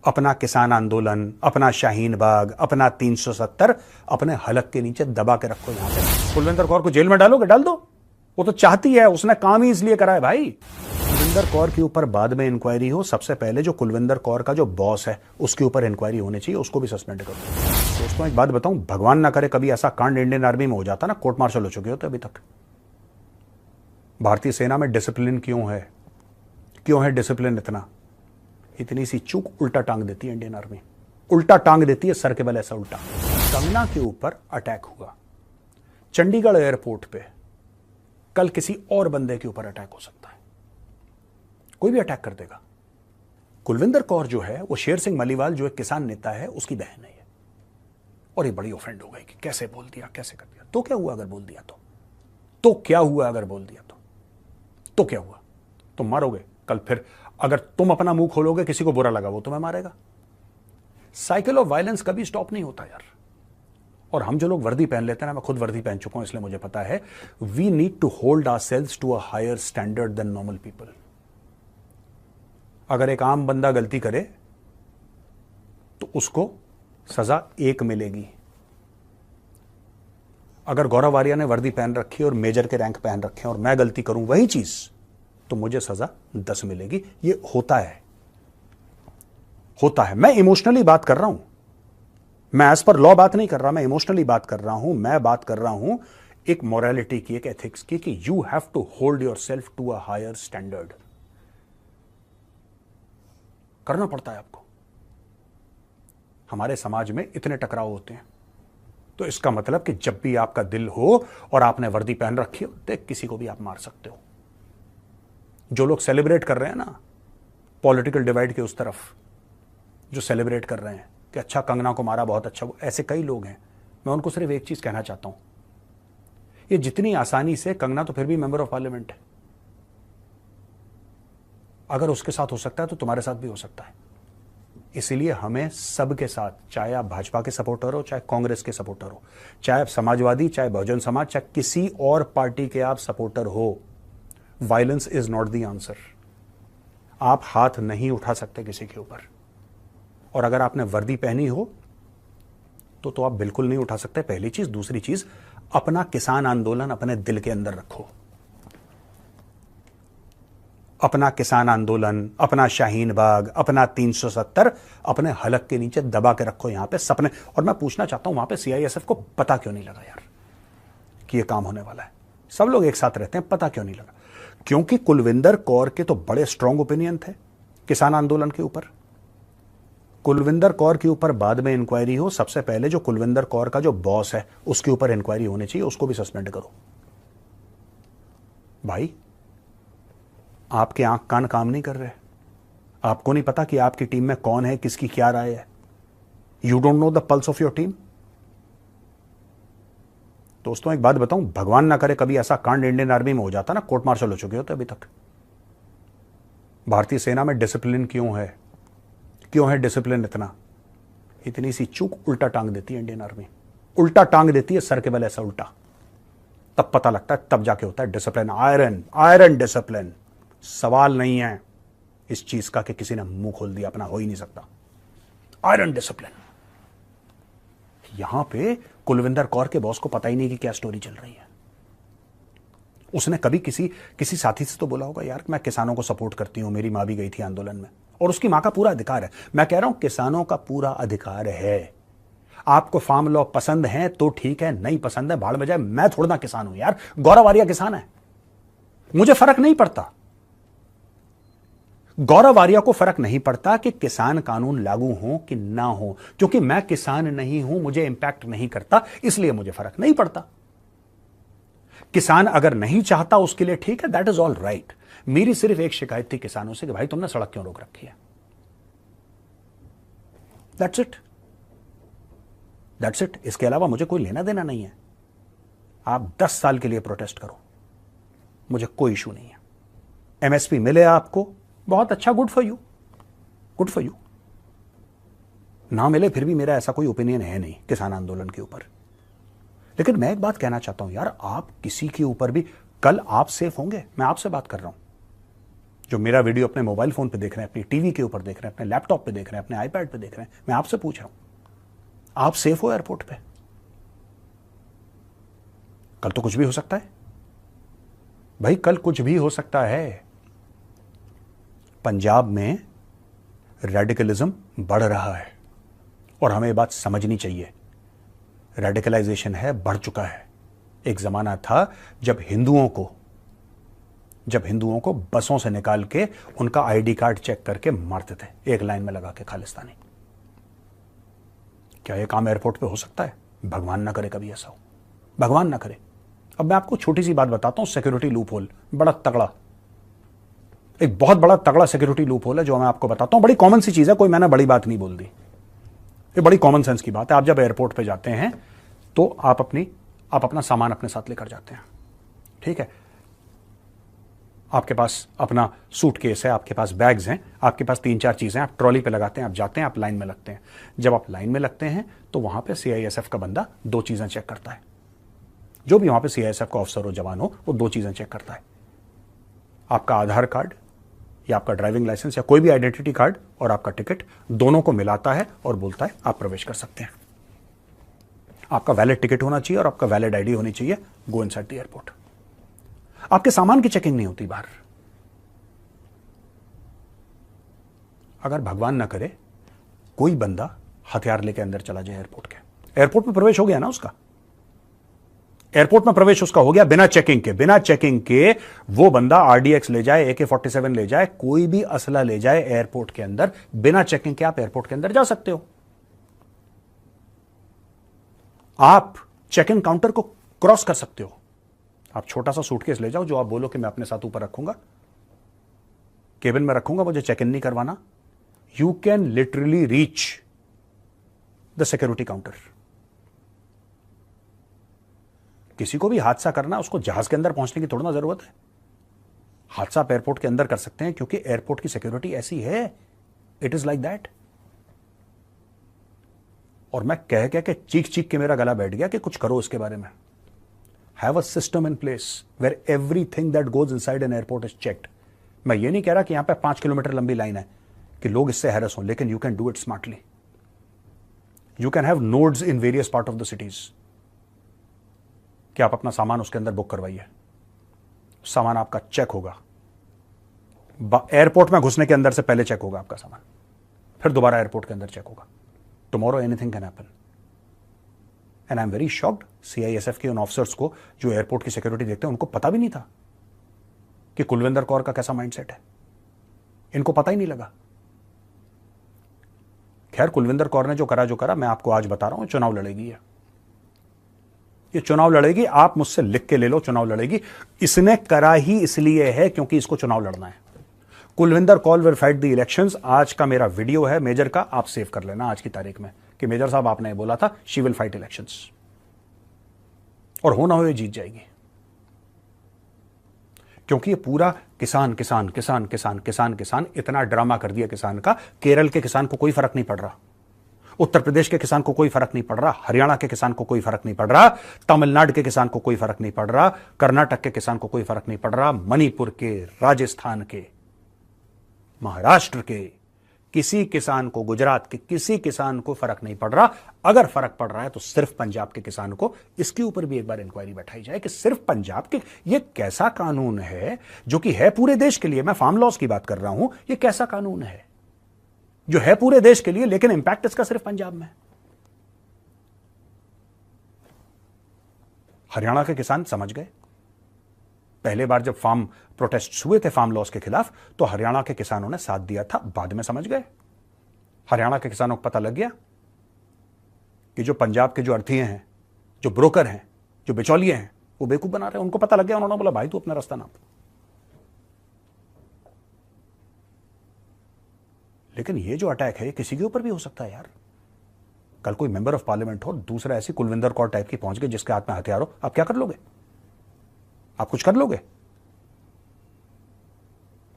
अपना किसान आंदोलन, अपना शाहीन बाग, अपना 370 अपने हलक के नीचे दबा के रखो। यहां पे कुलविंदर कौर को जेल में डालोगे, डाल दो। वो तो चाहती है, उसने काम ही इसलिए करा है भाई। कुलविंदर कौर के ऊपर बाद में इंक्वायरी हो, सबसे पहले जो कुलविंदर कौर का जो बॉस है उसके ऊपर इंक्वायरी होनी चाहिए, उसको भी सस्पेंड करो। दोस्तों एक बात बताऊं, भगवान ना करे कभी ऐसा कांड इंडियन आर्मी में हो जाता ना, कोर्ट मार्शल हो चुके होते अभी तक। भारतीय सेना में डिसिप्लिन क्यों है डिसिप्लिन इतनी सी चूक उल्टा टांग देती है इंडियन आर्मी, उल्टा टांग देती है सर के बल ऐसा उल्टा। कंगना के ऊपर अटैक हुआ चंडीगढ़ एयरपोर्ट पे, कल किसी और बंदे के ऊपर अटैक हो सकता है, कोई भी अटैक कर देगा। कुलविंदर कौर जो है वो शेर सिंह मलीवाल जो एक किसान नेता है उसकी बहन है, और ये बड़ी ऑफेंड हो गई कि कैसे बोल दिया, कैसे कर दिया। तो क्या हुआ अगर बोल दिया तो क्या हुआ अगर बोल दिया तो क्या हुआ? तुम मारोगे कल, फिर अगर तुम अपना मुंह खोलोगे किसी को बुरा लगा वो तुम्हें मारेगा। साइकिल ऑफ वायलेंस कभी स्टॉप नहीं होता यार। और हम जो लोग वर्दी पहन लेते हैं ना, मैं खुद वर्दी पहन चुका हूं इसलिए मुझे पता है, we need to hold ourselves to a higher standard than normal people. अगर एक आम बंदा गलती करे तो उसको सजा एक मिलेगी। अगर गौरव आर्या ने वर्दी पहन रखी और मेजर के रैंक पहन रखे और मैं गलती करूं वही चीज, तो मुझे सजा 10 मिलेगी। ये होता है। मैं इमोशनली बात कर रहा हूं, मैं एज पर लॉ बात नहीं कर रहा, मैं इमोशनली बात कर रहा हूं। मैं बात कर रहा हूं एक मोरालिटी की, एक एथिक्स की, कि you have to hold yourself to a higher standard. करना पड़ता है आपको। हमारे समाज में इतने टकराव होते हैं, तो इसका मतलब कि जब भी आपका दिल हो और आपने वर्दी पहन रखी हो, तो किसी को भी आप मार सकते हो। जो लोग सेलिब्रेट कर रहे हैं ना पॉलिटिकल डिवाइड के उस तरफ, जो सेलिब्रेट कर रहे हैं कि अच्छा कंगना को मारा, बहुत अच्छा, ऐसे कई लोग हैं। मैं उनको सिर्फ एक चीज कहना चाहता हूं, ये जितनी आसानी से, कंगना तो फिर भी मेंबर ऑफ पार्लियामेंट है, अगर उसके साथ हो सकता है तो तुम्हारे साथ भी हो सकता है। इसलिए हमें सबके साथ, चाहे आप भाजपा के सपोर्टर हो, चाहे कांग्रेस के सपोर्टर हो, चाहे आप समाजवादी, चाहे बहुजन समाज, चाहे किसी और पार्टी के आप सपोर्टर हो, violence is not the answer. आप हाथ नहीं उठा सकते किसी के ऊपर, और अगर आपने वर्दी पहनी हो तो आप बिल्कुल नहीं उठा सकते, पहली चीज। दूसरी चीज, अपना किसान आंदोलन अपने दिल के अंदर रखो। अपना किसान आंदोलन, अपना शाहीन बाग, अपना 370 अपने हलक के नीचे दबा के रखो यहां पे सपने। और मैं पूछना चाहता हूं, वहां पे सीआईएसएफ को पता क्यों नहीं लगा यार कि ये काम होने वाला है? सब लोग एक साथ रहते हैं, पता क्यों नहीं लगा? क्योंकि कुलविंदर कौर के तो बड़े स्ट्रांग ओपिनियन थे किसान आंदोलन के ऊपर। कुलविंदर कौर के ऊपर बाद में इंक्वायरी हो, सबसे पहले जो कुलविंदर कौर का जो बॉस है उसके ऊपर इंक्वायरी होनी चाहिए, उसको भी सस्पेंड करो। भाई आपके आंख कान काम नहीं कर रहे, आपको नहीं पता कि आपकी टीम में कौन है, किसकी क्या राय है। You don't know the pulse of your team. दोस्तों एक बात बताऊं, भगवान ना करे कभी ऐसा कांड इंडियन आर्मी में हो जाता ना, कोर्ट मार्शल हो चुके होते अभी तक। भारतीय सेना में डिसिप्लिन क्यों है डिसिप्लिन इतनी सी चूक उल्टा टांग देती है इंडियन आर्मी, उल्टा टांग देती है सर के बल ऐसा उल्टा। तब पता लगता है, तब जाके होता है डिसिप्लिन। Iron discipline. सवाल नहीं है इस चीज का कि किसी ने मुंह खोल दिया अपना, हो ही नहीं सकता। Iron discipline. यहां पे कुलविंदर कौर के बॉस को पता ही नहीं कि क्या स्टोरी चल रही है। उसने कभी किसी साथी से तो बोला होगा, यार मैं किसानों को सपोर्ट करती हूं, मेरी मां भी गई थी आंदोलन में, और उसकी मां का पूरा अधिकार है। मैं कह रहा हूं किसानों का पूरा अधिकार है। आपको फार्म लॉ पसंद है तो ठीक है, नहीं पसंद है भाड़ में जाए। मैं थोड़ा ना किसान हूं यार, गौरव आर्या किसान है, मुझे फर्क नहीं पड़ता। गौरव आर्या को फर्क नहीं पड़ता कि किसान कानून लागू हो कि ना हो, क्योंकि मैं किसान नहीं हूं, मुझे इंपैक्ट नहीं करता, इसलिए मुझे फर्क नहीं पड़ता। किसान अगर नहीं चाहता उसके लिए ठीक है, दैट इज ऑल राइट। मेरी सिर्फ एक शिकायत थी किसानों से कि भाई तुमने सड़क क्यों रोक रखी है? That's it. इसके अलावा मुझे कोई लेना देना नहीं है। आप 10 साल के लिए प्रोटेस्ट करो, मुझे कोई इशू नहीं है। एमएसपी मिले आपको, बहुत अच्छा, गुड फॉर यू। ना मिले फिर भी मेरा ऐसा कोई ओपिनियन है नहीं किसान आंदोलन के ऊपर। लेकिन मैं एक बात कहना चाहता हूं यार, आप किसी के ऊपर भी, कल आप सेफ होंगे, मैं आपसे बात कर रहा हूं। जो मेरा वीडियो अपने मोबाइल फोन पे देख रहे हैं, अपनी टीवी के ऊपर देख रहे हैं, अपने लैपटॉप पे देख रहे हैं, अपने आईपैड पे देख रहे हैं, मैं आपसे पूछ रहा हूं, आप सेफ हो एयरपोर्ट पे? कल तो कुछ भी हो सकता है भाई, कल कुछ भी हो सकता है। पंजाब में रेडिकलिज्म बढ़ रहा है और हमें ये बात समझनी चाहिए। रेडिकलाइजेशन है, बढ़ चुका है। एक जमाना था जब हिंदुओं को बसों से निकाल के उनका आईडी कार्ड चेक करके मारते थे, एक लाइन में लगा के खालिस्तानी। क्या यह काम एयरपोर्ट पे हो सकता है? भगवान ना करे कभी ऐसा हो, भगवान ना करे। अब मैं आपको छोटी सी बात बताता हूं, सिक्योरिटी लूप होल बड़ा तगड़ा, एक बहुत बड़ा तगड़ा सिक्योरिटी लूप होल है जो मैं आपको बताता हूं। बड़ी कॉमन सी चीज है, कोई मैंने बड़ी बात नहीं बोल दी, ये बड़ी कॉमन सेंस की बात है। आप जब एयरपोर्ट पे जाते हैं तो आप अपना सामान अपने साथ लेकर जाते हैं, ठीक है? आपके पास अपना सूटकेस है, आपके पास बैग्स हैं, आपके पास 3-4 चीजें, आप ट्रॉली पे लगाते हैं, आप जाते हैं, आप लाइन में लगते हैं। जब आप लाइन में लगते हैं तो वहां पे सीआईएसएफ का बंदा 2 चीजें चेक करता है। जो भी वहां पे सीआईएसएफ का ऑफिसर हो, जवान हो, वो 2 चीजें चेक करता है, आपका आधार कार्ड या आपका ड्राइविंग लाइसेंस या कोई भी आइडेंटिटी कार्ड और आपका टिकट, दोनों को मिलाता है और बोलता है आप प्रवेश कर सकते हैं। आपका वैलिड टिकट होना चाहिए और आपका वैलिड आईडी होनी चाहिए। Go inside the airport. आपके सामान की चेकिंग नहीं होती बाहर। अगर भगवान ना करे कोई बंदा हथियार लेके अंदर चला जाए एयरपोर्ट के, एयरपोर्ट में प्रवेश हो गया ना उसका, एयरपोर्ट में प्रवेश उसका हो गया बिना चेकिंग के वो बंदा आरडीएक्स ले जाए, AK-47 ले जाए, कोई भी असला ले जाए एयरपोर्ट के अंदर, बिना चेकिंग के आप एयरपोर्ट के अंदर जा सकते हो। आप चेक इन काउंटर को क्रॉस कर सकते हो। आप छोटा सा सूटकेस ले जाओ जो आप बोलो कि मैं अपने साथ ऊपर रखूंगा, केबिन में रखूंगा, मुझे चेक इन नहीं करवाना। You can literally reach the security counter. किसी को भी हादसा करना, उसको जहाज के अंदर पहुंचने की थोड़ी ना जरूरत है। हादसा आप एयरपोर्ट के अंदर कर सकते हैं क्योंकि एयरपोर्ट की सिक्योरिटी ऐसी है, इट इज लाइक दैट। और मैं कह के चीख के मेरा गला बैठ गया कि कुछ करो इसके बारे में। Have a system in place where everything that goes inside an airport is checked. मैं ये नहीं कह रहा कि यहां पे 5 किलोमीटर लंबी लाइन है कि लोग इससे हैरस हों, लेकिन you can do it smartly. You can have nodes in various part of the cities कि आप अपना सामान उसके अंदर बुक करवाइए, सामान आपका चेक होगा। एयरपोर्ट में घुसने के अंदर से पहले चेक होगा आपका सामान, फिर दोबारा एयरपोर्ट के अंदर चेक होगा। Tomorrow anything can happen. And I am very shocked, CISF के उन ऑफिसर्स को जो एयरपोर्ट की सिक्योरिटी देखते हैं, उनको पता भी नहीं था कि कुलविंदर कौर का कैसा माइंडसेट है। इनको पता ही नहीं लगा। खैर, कुलविंदर कौर ने जो करा, मैं आपको आज बता रहा हूं, चुनाव लड़ेगी ये चुनाव लड़ेगी। आप मुझसे लिख के ले लो, चुनाव लड़ेगी। इसने करा ही इसलिए है क्योंकि इसको चुनाव लड़ना है। Kulvinder Kaur will fight the elections. आज का मेरा वीडियो है मेजर का, आप सेव कर लेना आज की तारीख में कि मेजर साहब आपने बोला था शी विल फाइट इलेक्शंस, और हो ना हो ये जीत जाएगी। क्योंकि ये पूरा किसान किसान किसान किसान किसान किसान इतना ड्रामा कर दिया किसान का। केरल के किसान को कोई फर्क नहीं पड़ रहा, उत्तर प्रदेश के किसान को कोई फर्क नहीं पड़ रहा, हरियाणा के किसान को कोई फर्क नहीं पड़ रहा, तमिलनाडु के किसान को कोई फर्क नहीं पड़ रहा, कर्नाटक के किसान को कोई फर्क नहीं पड़ रहा, मणिपुर के, राजस्थान के, महाराष्ट्र के किसी किसान को, गुजरात के किसी किसान को फर्क नहीं पड़ रहा। अगर फर्क पड़ रहा है तो सिर्फ पंजाब के किसान को। इसके ऊपर भी एक बार इंक्वायरी बैठाई जाए कि सिर्फ पंजाब के, ये कैसा कानून है जो कि है पूरे देश के लिए। मैं फार्म लॉस की बात कर रहा हूं। ये कैसा कानून है जो है पूरे देश के लिए, लेकिन इंपैक्ट इसका सिर्फ पंजाब में। हरियाणा के किसान समझ गए। पहले बार जब फार्म प्रोटेस्ट हुए थे फार्म लॉस के खिलाफ, तो हरियाणा के किसानों ने साथ दिया था, बाद में समझ गए। हरियाणा के किसानों को पता लग गया कि जो पंजाब के जो अर्थीय हैं, जो ब्रोकर हैं, जो बिचौलिए हैं, वो बेवकूफ बना रहे हैं। उनको पता लग गया, उन्होंने बोला भाई तू अपना रास्ता नाप। लेकिन ये जो अटैक है, ये किसी के ऊपर भी हो सकता है यार। कल कोई मेंबर ऑफ पार्लियामेंट हो, दूसरा ऐसी कुलविंदर कौर टाइप की पहुंच गए जिसके हाथ में हथियार हो, आप क्या कर लोगे? आप कुछ कर लोगे?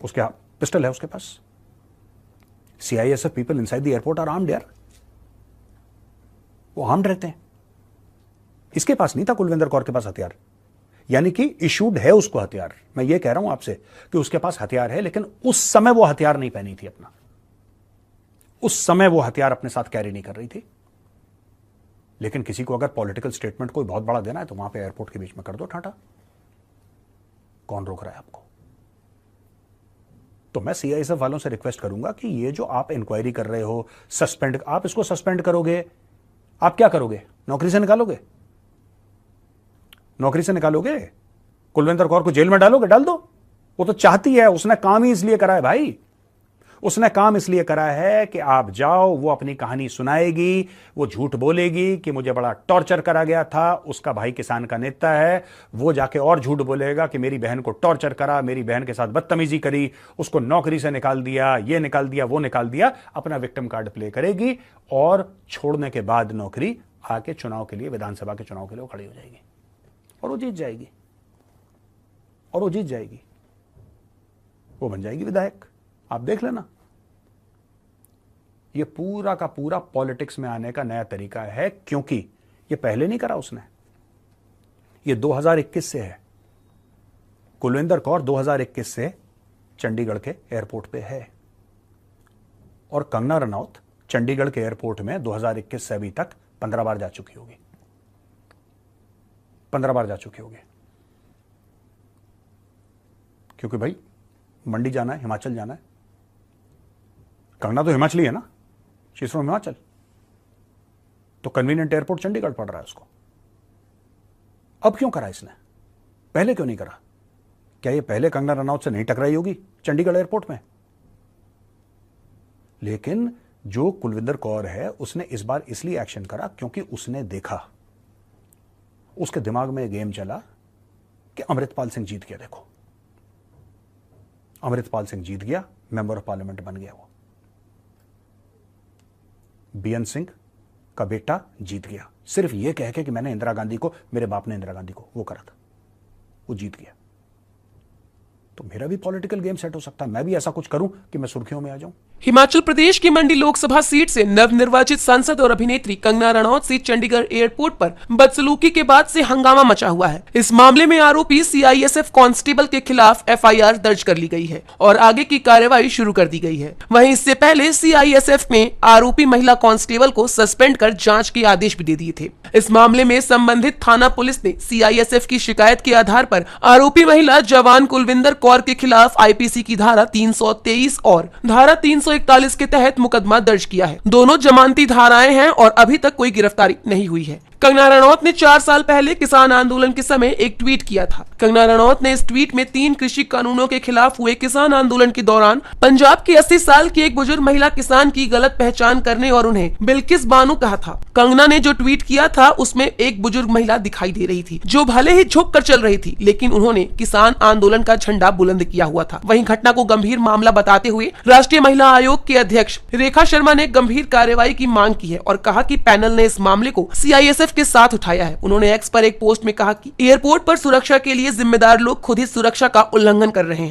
उसके पिस्टल है उसके पास। CISF people inside the airport are armed यार, वो आर्म्ड रहते हैं। इसके पास नहीं था कुलविंदर कौर के पास हथियार, यानी कि इशूड है उसको हथियार। मैं ये कह रहा हूं आपसे कि उसके पास हथियार है, लेकिन उस समय वो हथियार नहीं पहनी थी अपना, उस समय वो हथियार अपने साथ कैरी नहीं कर रही थी। लेकिन किसी को अगर पॉलिटिकल स्टेटमेंट कोई बहुत बड़ा देना है तो वहां पे एयरपोर्ट के बीच में कर दो ठाटा, कौन रोक रहा है आपको? तो मैं सीआईएसएफ वालों से रिक्वेस्ट करूंगा कि ये जो आप इंक्वायरी कर रहे हो, सस्पेंड, आप इसको सस्पेंड करोगे, आप क्या करोगे? नौकरी से निकालोगे? नौकरी से निकालोगे? कुलविंदर कौर को जेल में डालोगे? डाल दो, वो तो चाहती है, उसने काम ही इसलिए करा है भाई, उसने काम इसलिए करा है कि आप जाओ, वो अपनी कहानी सुनाएगी, वो झूठ बोलेगी कि मुझे बड़ा टॉर्चर करा गया था, उसका भाई किसान का नेता है, वो जाके और झूठ बोलेगा कि मेरी बहन को टॉर्चर करा, मेरी बहन के साथ बदतमीजी करी, उसको नौकरी से निकाल दिया, ये निकाल दिया, वो निकाल दिया, अपना विक्टिम कार्ड प्ले करेगी और छोड़ने के बाद नौकरी आके चुनाव के लिए, विधानसभा के चुनाव के लिए खड़ी हो जाएगी और वो जीत जाएगी, और वो जीत जाएगी, वो बन जाएगी विधायक। आप देख लेना, ये पूरा का पूरा पॉलिटिक्स में आने का नया तरीका है, क्योंकि ये पहले नहीं करा उसने, ये 2021 से है। कुलविंदर कौर 2021 से चंडीगढ़ के एयरपोर्ट पे है और कंगना रनौत चंडीगढ़ के एयरपोर्ट में 2021 से अभी तक 15 बार जा चुकी होगी, 15 बार जा चुकी होगी। क्योंकि भाई मंडी जाना है, हिमाचल जाना है, कंगना तो हिमाचली है ना, शी इज फ्रॉम हिमाचल, तो कन्वीनियंट एयरपोर्ट चंडीगढ़ पड़ रहा है उसको। अब क्यों करा इसने, पहले क्यों नहीं करा? क्या ये पहले कंगना रनौत से नहीं टकराई होगी चंडीगढ़ एयरपोर्ट में? लेकिन जो कुलविंदर कौर है उसने इस बार इसलिए एक्शन करा क्योंकि उसने देखा, उसके दिमाग में गेम चला कि अमृतपाल सिंह जीत गया, देखो अमृतपाल सिंह जीत गया, मेंबर ऑफ पार्लियामेंट बन गया, वो बीएन सिंह का बेटा जीत गया, सिर्फ ये कह के कि मैंने इंदिरा गांधी को, मेरे बाप ने इंदिरा गांधी को वो करा था, वो जीत गया। तो मेरा भी पॉलिटिकल गेम सेट हो सकता है, मैं भी ऐसा कुछ करूं कि मैं सुर्खियों में आ जाऊं। हिमाचल प्रदेश की मंडी लोकसभा सीट से नवनिर्वाचित सांसद और अभिनेत्री कंगना रनौत से चंडीगढ़ एयरपोर्ट पर बदसलूकी के बाद से हंगामा मचा हुआ है। इस मामले में आरोपी सीआईएसएफ कांस्टेबल के खिलाफ एफआईआर दर्ज कर ली गई है और आगे की कार्रवाई शुरू कर दी गई है। वहीं इससे पहले सीआईएसएफ ने आरोपी महिला कांस्टेबल को सस्पेंड कर जाँच के आदेश भी दे दिए थे। इस मामले में संबंधित थाना पुलिस ने सीआईएसएफ की शिकायत के आधार पर आरोपी महिला जवान कुलविंदर कौर के खिलाफ आईपीसी की धारा 323 और धारा 341 के तहत मुकदमा दर्ज किया है। दोनों जमानती धाराएं हैं और अभी तक कोई गिरफ्तारी नहीं हुई है। कंगना रनौत ने 4 साल पहले किसान आंदोलन के समय एक ट्वीट किया था। कंगना रनौत ने इस ट्वीट में 3 कृषि कानूनों के खिलाफ हुए किसान आंदोलन के दौरान पंजाब की 80 साल की एक बुजुर्ग महिला किसान की गलत पहचान करने और उन्हें बिल्किस बानो कहा था। कंगना ने जो ट्वीट किया था उसमें एक बुजुर्ग महिला दिखाई दे रही थी जो भले ही झुक कर चल रही थी, लेकिन उन्होंने किसान आंदोलन का झंडा बुलंद किया हुआ था। वहीं घटना को गंभीर मामला बताते हुए राष्ट्रीय महिला आयोग के अध्यक्ष रेखा शर्मा ने गंभीर कार्रवाई की मांग की है और कहा कि पैनल ने इस मामले को सीआईएसएफ के साथ उठाया है। उन्होंने एक्स पर एक पोस्ट में कहा कि एयरपोर्ट पर सुरक्षा के लिए जिम्मेदार लोग खुद ही सुरक्षा का उल्लंघन कर रहे हैं।